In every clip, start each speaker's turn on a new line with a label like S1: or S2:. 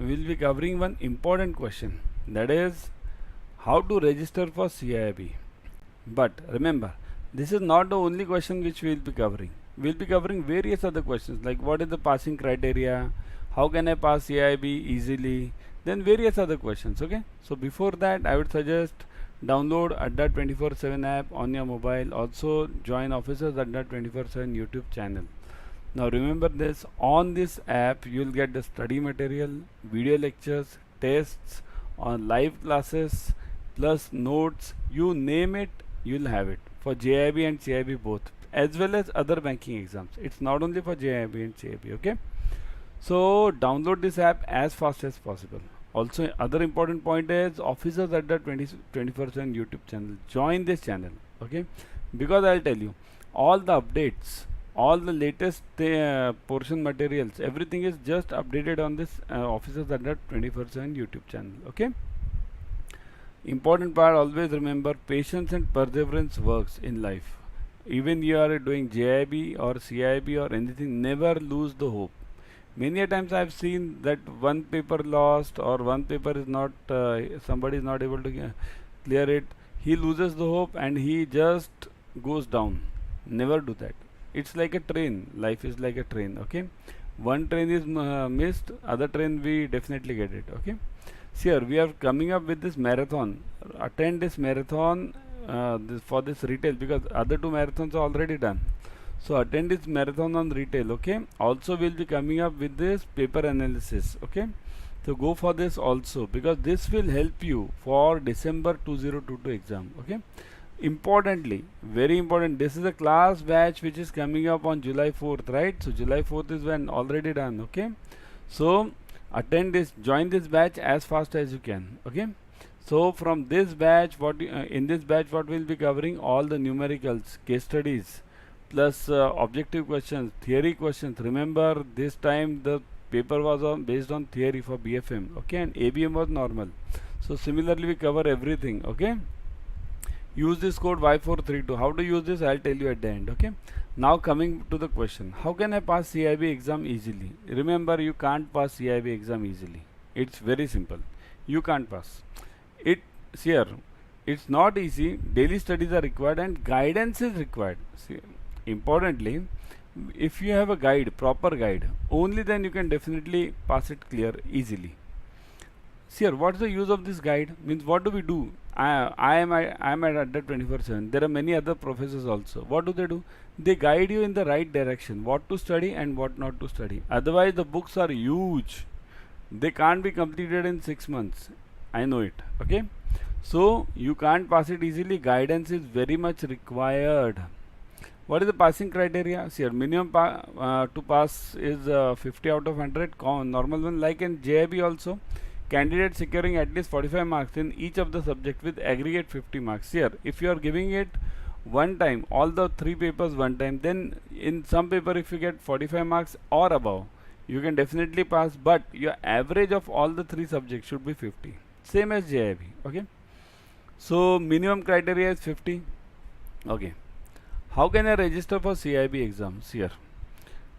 S1: we will be covering one important question, that is how to register for CAIIB. But remember, this is not the only question which we will be covering. We will be covering various other questions like what is the passing criteria, how can I pass CAIIB easily, then various other questions. Okay, so before that I would suggest download Adda 24/7 app on your mobile. Also join Officers Adda 24/7 YouTube channel. Now remember this, on this app you will get the study material, video lectures, tests, on live classes, plus notes, you name it, you will have it for JIB and CIB both, as well as other banking exams. It's not only for JIB and CIB, okay? So download this app as fast as possible. Also, other important point is Officers at the 24/7 YouTube channel. Join this channel, okay? Because I'll tell you, all the updates, all the latest portion materials, everything is just updated on this Officers at the 24/7 YouTube channel, okay? Important part, always remember, patience and perseverance works in life. Even you are doing JIB or CIB or anything, never lose the hope. Many a times I have seen that one paper lost or one paper is not, somebody is not able to clear it. He loses the hope and he just goes down. Never do that. It's like a train. Life is like a train. Okay. One train is missed, other train we definitely get it. Okay. See here, we are coming up with this marathon. Attend this marathon for this retail, because other two marathons are already done. So attend this marathon on retail, okay? Also we'll be coming up with this paper analysis, okay? So go for this also, because this will help you for December 2022 exam, okay? Importantly, very important, this is a class batch which is coming up on July 4th, right? So July 4th is when already done, okay? So attend this, join this batch as fast as you can, okay? So from this batch, in this batch what we'll be covering, all the numericals, case studies, plus objective questions, theory questions. Remember, this time the paper was based on theory for BFM, okay, and ABM was normal. So similarly we cover everything, okay. Use this code Y432. How to use this I'll tell you at the end, okay. Now coming to the question, how can I pass CIB exam easily? Remember, you can't pass CIB exam easily. It's very simple. You can't pass it. Here it's not easy. Daily studies are required and guidance is required. See, importantly, if you have a guide, proper guide, only then you can definitely pass it clear easily. See here, what's the use of this guide? Means what do we do? I am at Adda 24/7. There are many other professors also. What do? They guide you in the right direction, what to study and what not to study. Otherwise the books are huge. They can't be completed in 6 months. I know it, okay? So you can't pass it easily. Guidance is very much required. What is the passing criteria? See here, minimum to pass is 50 out of 100, normal one, like in JIB also. Candidate securing at least 45 marks in each of the subject with aggregate 50 marks. Here, if you are giving it one time, all the 3 papers one time, then in some paper if you get 45 marks or above, you can definitely pass, but your average of all the 3 subjects should be 50. Same as JIB, okay? So minimum criteria is 50, okay. How can I register for CIB exams? Here,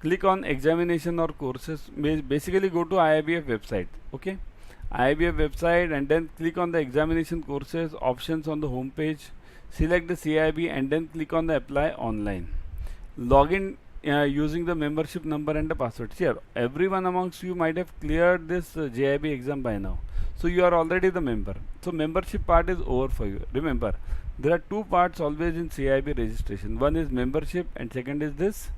S1: click on examination or courses. Basically go to IIBF website, okay? IIBF website, and then click on the examination courses options on the home page. Select the CIB and then click on the apply online. Login using the membership number and the password. Here, everyone amongst you might have cleared this JIB exam by now. So you are already the member. So membership part is over for you. Remember, there are 2 parts always in CIB registration. One is membership and second is this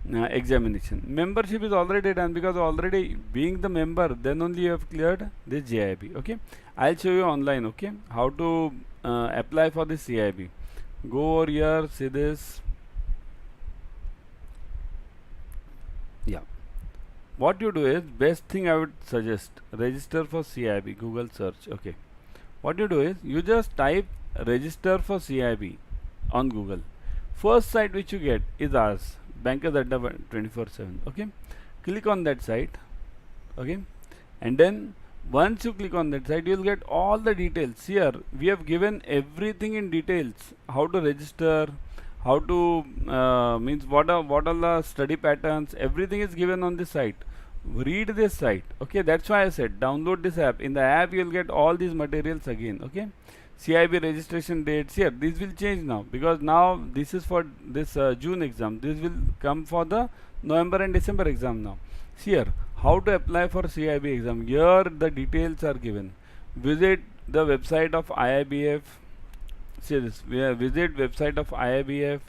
S1: examination. Membership is already done, because already being the member, then only you have cleared this JIB, okay. I'll show you online, okay, how to apply for this CIB. Go over here, see this. Yeah, what you do is, best thing I would suggest, register for CIB, Google search, okay. What you do is, you just type register for CIB on Google. First site which you get is ours, Bankers Adda 24/7, okay. Click on that site, okay, and then once you click on that site, you will get all the details. Here we have given everything in details, how to register, how to means what are the study patterns, everything is given on this site. read this site. Okay, that's why I said download this app. In the app you'll get all these materials again. Okay, CIB registration dates here, this will change now, because now this is for this June exam, this will come for the November and December exam now. See here, how to apply for CIB exam. Here the details are given. Visit the website of IIBF. See this, visit website of IIBF.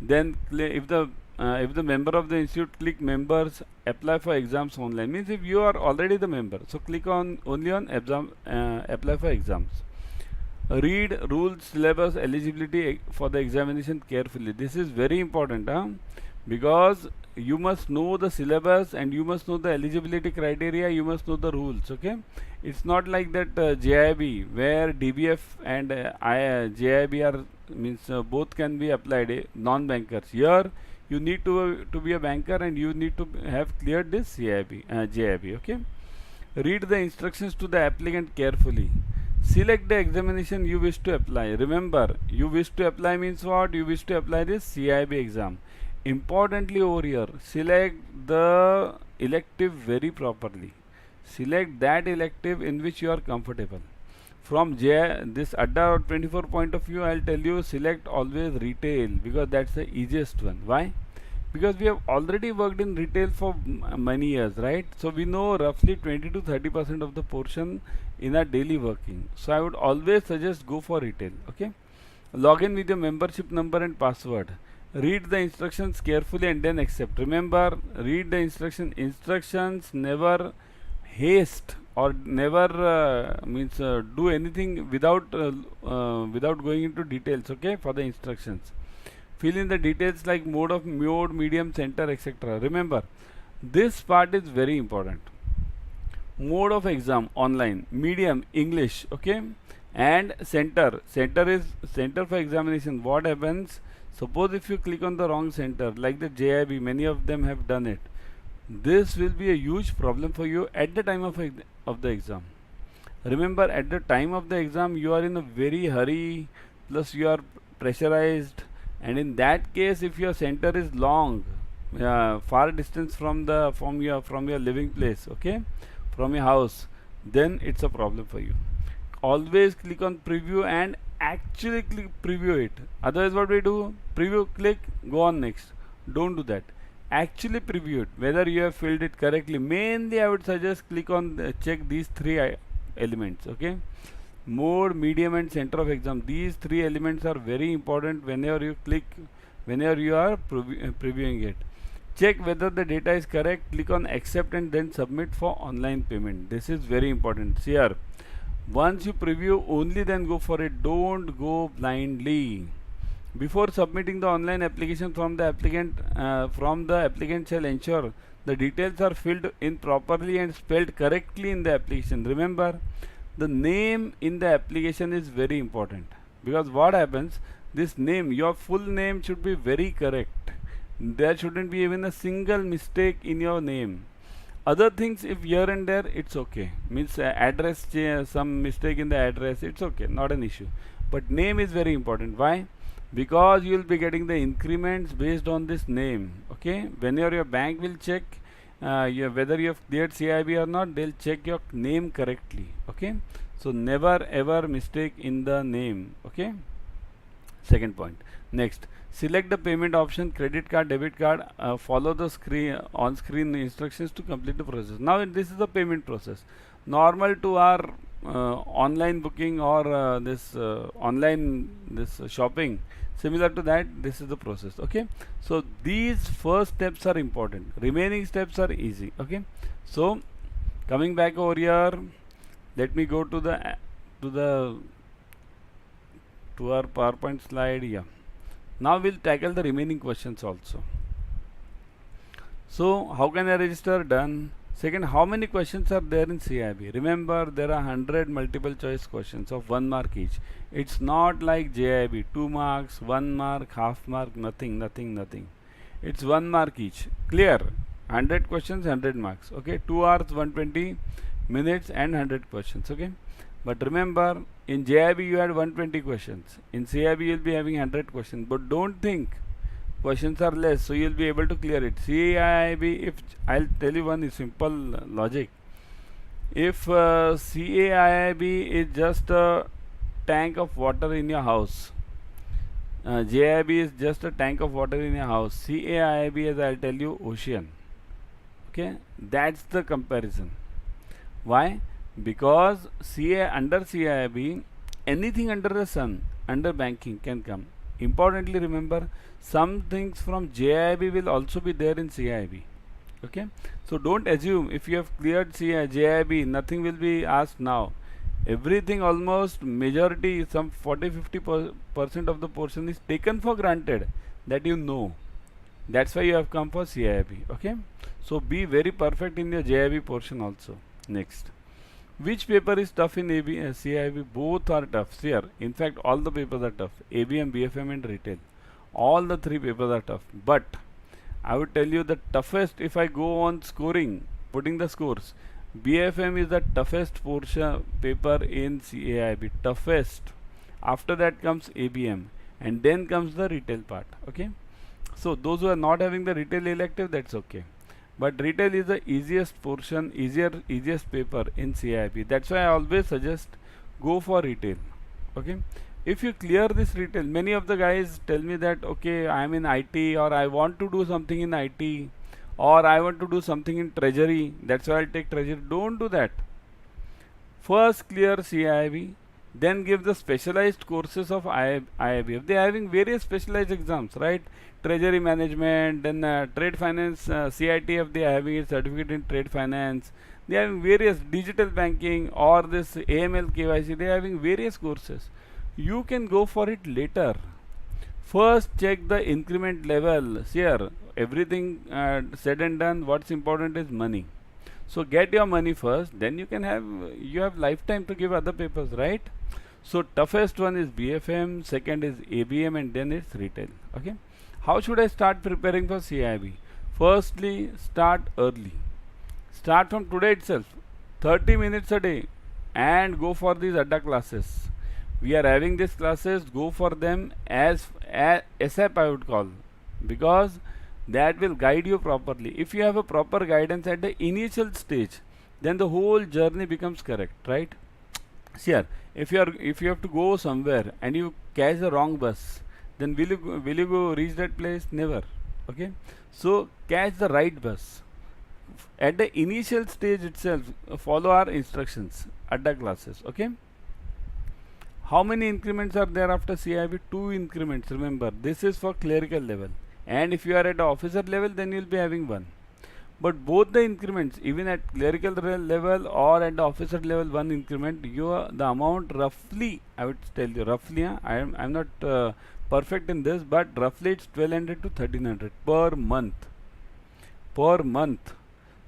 S1: Then if the member of the institute, click members, apply for exams online. Means if you are already the member, so click on only on exam, apply for exams. Read rules, syllabus, eligibility for the examination carefully. This is very important, because you must know the syllabus and you must know the eligibility criteria, you must know the rules. Okay, it's not like that JAIIB, where DBF and JAIIB are means both can be applied, non-bankers. Here you need to be a banker and you need to have cleared this JAIIB. Okay, read the instructions to the applicant carefully. Select the examination you wish to apply. Remember, you wish to apply means what? You wish to apply this CIB exam. Importantly over here, select the elective very properly. Select that elective in which you are comfortable. From this Adda 24 point of view, I'll tell you, select always retail, because that's the easiest one. Why? Because we have already worked in retail for many years, right? So we know roughly 20 to 30% of the portion in our daily working. So I would always suggest go for retail. Okay, log in with your membership number and password. Read the instructions carefully and then accept. Remember, read the instructions, never haste or never do anything without going into details. Okay, for the instructions, fill in the details like mode, medium, center, etc. Remember, this part is very important. Mode of exam online, medium English. Okay, and center is center for examination. What happens, suppose if you click on the wrong center, like the JAIIB, many of them have done it, this will be a huge problem for you at the time of the exam. Remember, at the time of the exam you are in a very hurry, plus you are pressurized, and in that case, if your center is long, far distance from your living place, okay, from your house, then it's a problem for you. Always click on preview and actually preview it. Otherwise, what we do, preview, click, go on next. Don't do that. Actually preview it, whether you have filled it correctly. Mainly I would suggest click on check these three elements. Okay, mode, medium and center of exam, these three elements are very important whenever you are previewing it. Check whether the data is correct, click on accept and then submit for online payment. This is very important. See here, once you preview, only then go for it. Don't go blindly. Before submitting the online application from the applicant shall ensure the details are filled in properly and spelled correctly in the application. Remember, the name in the application is very important, because what happens, this name, your full name should be very correct. There shouldn't be even a single mistake in your name. Other things, if here and there, it's okay. Means address, some mistake in the address, it's okay, not an issue. But name is very important. Why? Because you will be getting the increments based on this name. Okay, whenever your bank will check whether you have cleared CAIIB or not, they'll check your name correctly. Okay, so never ever mistake in the name. Okay, second point. Next, select the payment option, credit card, debit card. Follow the on-screen instructions to complete the process. Now this is the payment process, normal to our online booking or this shopping. Similar to that, this is the process. Okay, so these first steps are important, remaining steps are easy. Okay, so coming back over here, let me go to our PowerPoint slide. Yeah, now we'll tackle the remaining questions also. So how can I register? Done. Second, how many questions are there in CAIIB? Remember, there are 100 multiple choice questions of 1 mark each. It's not like JAIIB, 2 marks, 1 mark, half mark, nothing. It's 1 mark each. Clear? 100 questions, 100 marks. Okay, 2 hours, 120 minutes and 100 questions. Okay, but remember, in JAIIB you had 120 questions. In CAIIB you'll be having 100 questions. But don't think questions are less, so you'll be able to clear it. CAIIB, if I'll tell you one simple logic. If CAIIB is just a tank of water in your house, JIB is just a tank of water in your house. CAIIB, as I'll tell you, ocean. Okay, that's the comparison. Why? Because under CIIB, anything under the sun, under banking can come. Importantly, remember, some things from JIB will also be there in CIIB. Okay, so don't assume if you have cleared JIB, nothing will be asked now. Everything, almost majority, some 40-50% of the portion is taken for granted that you know. That's why you have come for CIIB. Okay, so be very perfect in your JIB portion also. Next, which paper is tough in CIIB? Both are tough here. In fact, all the papers are tough. ABM, BFM and retail. All the three papers are tough. But I would tell you the toughest, if I go on scoring, putting the scores, BFM is the toughest portion paper in CAIB. Toughest. After that comes ABM. And then comes the retail part. Okay. So those who are not having the retail elective, that's okay. But retail is the easiest portion, easiest paper in CIIB. That's why I always suggest go for retail. Okay. If you clear this retail, many of the guys tell me that okay, I am in IT, or I want to do something in IT, or I want to do something in treasury. That's why I'll take treasury. Don't do that. First clear CIIB, then give the specialized courses of IIB. If they are having various specialized exams, right? Treasury management, then trade finance, CITF, they are having a certificate in trade finance. They are having various digital banking or this AML KYC. They are having various courses. You can go for it later. First check the increment level. Here, everything said and done, what's important is money. So get your money first, then you have lifetime to give other papers, right? So toughest one is BFM, second is ABM, and then it's retail. Okay. How should I start preparing for CIIB? Firstly, start early. Start from today itself, 30 minutes a day, and go for these Adda classes. We are having these classes, go for them as ASAP, I would call, because that will guide you properly. If you have a proper guidance at the initial stage, then the whole journey becomes correct, right? See here, if you have to go somewhere and you catch the wrong bus, then will you go reach that place? Never. Okay, so catch the right bus at the initial stage itself. Follow our instructions, Adda classes. Okay, how many increments are there after CIIB? 2 increments. Remember, this is for clerical level, and if you are at officer level, then you will be having 1. But both the increments, even at clerical level or at the officer level, 1 increment, the amount roughly, I would tell you roughly, I'm not perfect in this, but roughly it's 1200 to 1300 per month. Per month.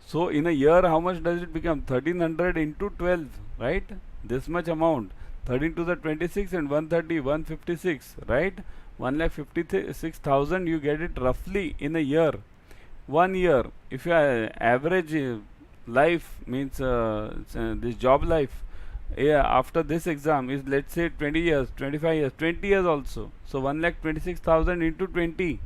S1: So in a year, how much does it become? 1300 into 12, right? This much amount. 13 to the 26 and 130, 156, right? 1,56,000 you get it roughly in a year. 1 year, if you average life means this job life, after this exam is, let's say, 20 years, 25 years, 20 years also. So 1,26,000 into 20.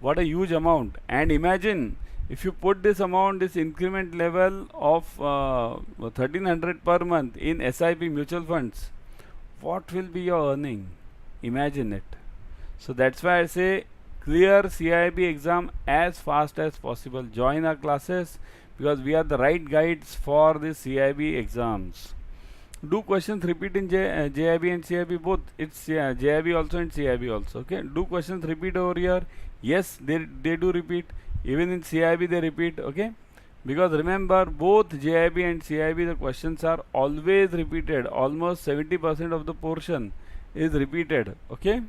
S1: What a huge amount. And imagine if you put this amount, this increment level of 1300 per month in SIP mutual funds, what will be your earning? Imagine it. So that's why I say clear CIIB exam as fast as possible. Join our classes because we are the right guides for the CIIB exams. Do questions repeat in JIB and CIB both? It's JIB also and CIB also. Okay. Do questions repeat over here? Yes, they do repeat. Even in CIB they repeat. Okay. Because remember, both JIB and CIB, the questions are always repeated. Almost 70% of the portion is repeated. Okay.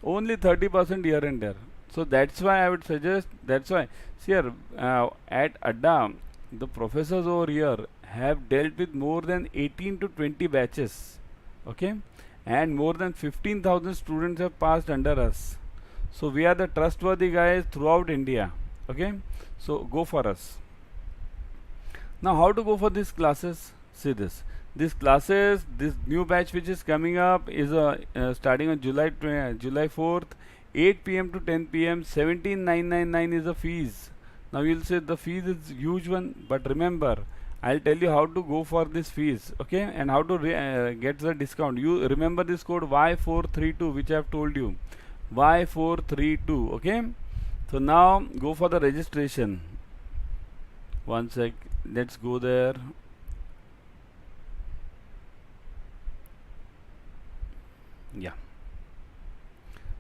S1: Only 30% here and there. So that's why I would suggest, that's why, see here, at Adda, the professors over here have dealt with more than 18 to 20 batches. Okay. And more than 15,000 students have passed under us. So we are the trustworthy guys throughout India. Okay. So go for us. Now how to go for these classes? See this. These classes, this new batch which is coming up is starting on July 4th. 8 p.m. to 10 p.m. 17,999 is the fees. Now you'll say the fees is huge one, but remember, I'll tell you how to go for this fees, okay, and how to get the discount. You remember this code Y432, which I have told you, Y432, okay. So now go for the registration. One sec, let's go there. Yeah.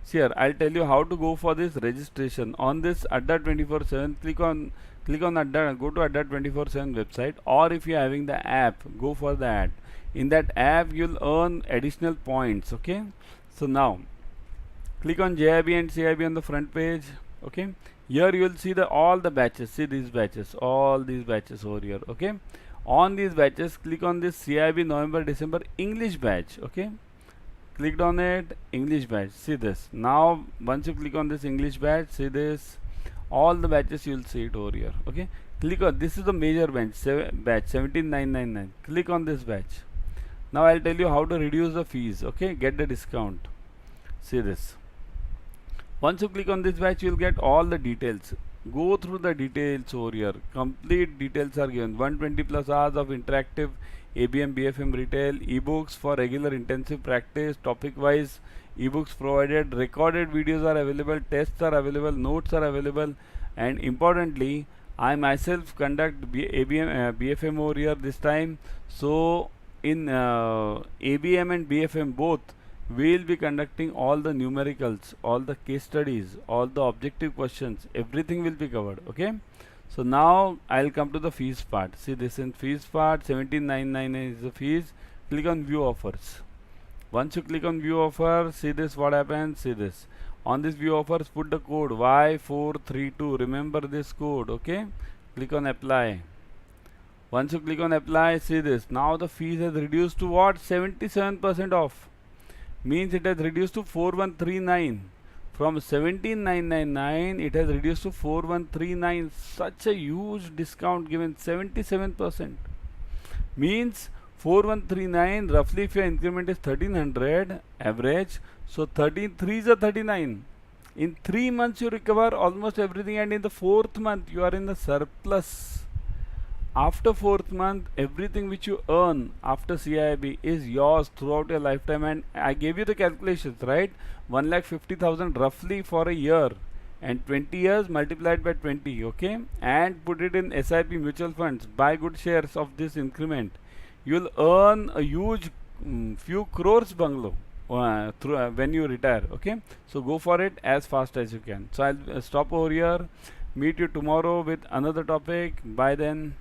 S1: See here, I'll tell you how to go for this registration on this Adda 24/7. Click on Adda, go to Adda 24/7 website, or if you're having the app, go for that. In that app, you'll earn additional points. Okay. So now click on JAIIB and CAIIB on the front page. Okay. Here you will see the all the batches. See these batches, all these batches over here. Okay. On these batches, click on this CAIIB November December English batch. Okay. Clicked on it, English batch. See this. Now once you click on this English batch, see this. All the batches you will see it over here. Okay. Click on this is the major batch, batch 17,999. Click on this batch. Now I'll tell you how to reduce the fees. Okay. Get the discount. See this. Once you click on this batch, you'll get all the details. Go through the details over here. Complete details are given. 120 plus hours of interactive ABM BFM retail, ebooks for regular intensive practice, topic wise ebooks provided, recorded videos are available, tests are available, notes are available, and importantly, I myself conduct ABM BFM over here this time. So in ABM and BFM both, we will be conducting all the numericals, all the case studies, all the objective questions, everything will be covered. Okay. So now I'll come to the fees part. See this in fees part, 17,999 is the fees. Click on view offers. Once you click on view offer, see this what happens. See this. On this view offers, put the code Y432. Remember this code. Okay. Click on apply. Once you click on apply, see this. Now the fees has reduced to what? 77% off. Means it has reduced to 4139. From 17,999 it has reduced to 4139. Such a huge discount given, 77%. Means 4139 roughly if your increment is 1300 average, so 13 is a 39. In 3 months you recover almost everything, and in the 4th month you are in the surplus. After 4th month, everything which you earn after CAIIB is yours throughout your lifetime, and I gave you the calculations, right? 1,50,000 roughly for a year, and 20 years multiplied by 20, okay? And put it in SIP mutual funds. Buy good shares of this increment. You'll earn a huge few crores bungalow when you retire, okay? So go for it as fast as you can. So I'll stop over here. Meet you tomorrow with another topic. Bye then.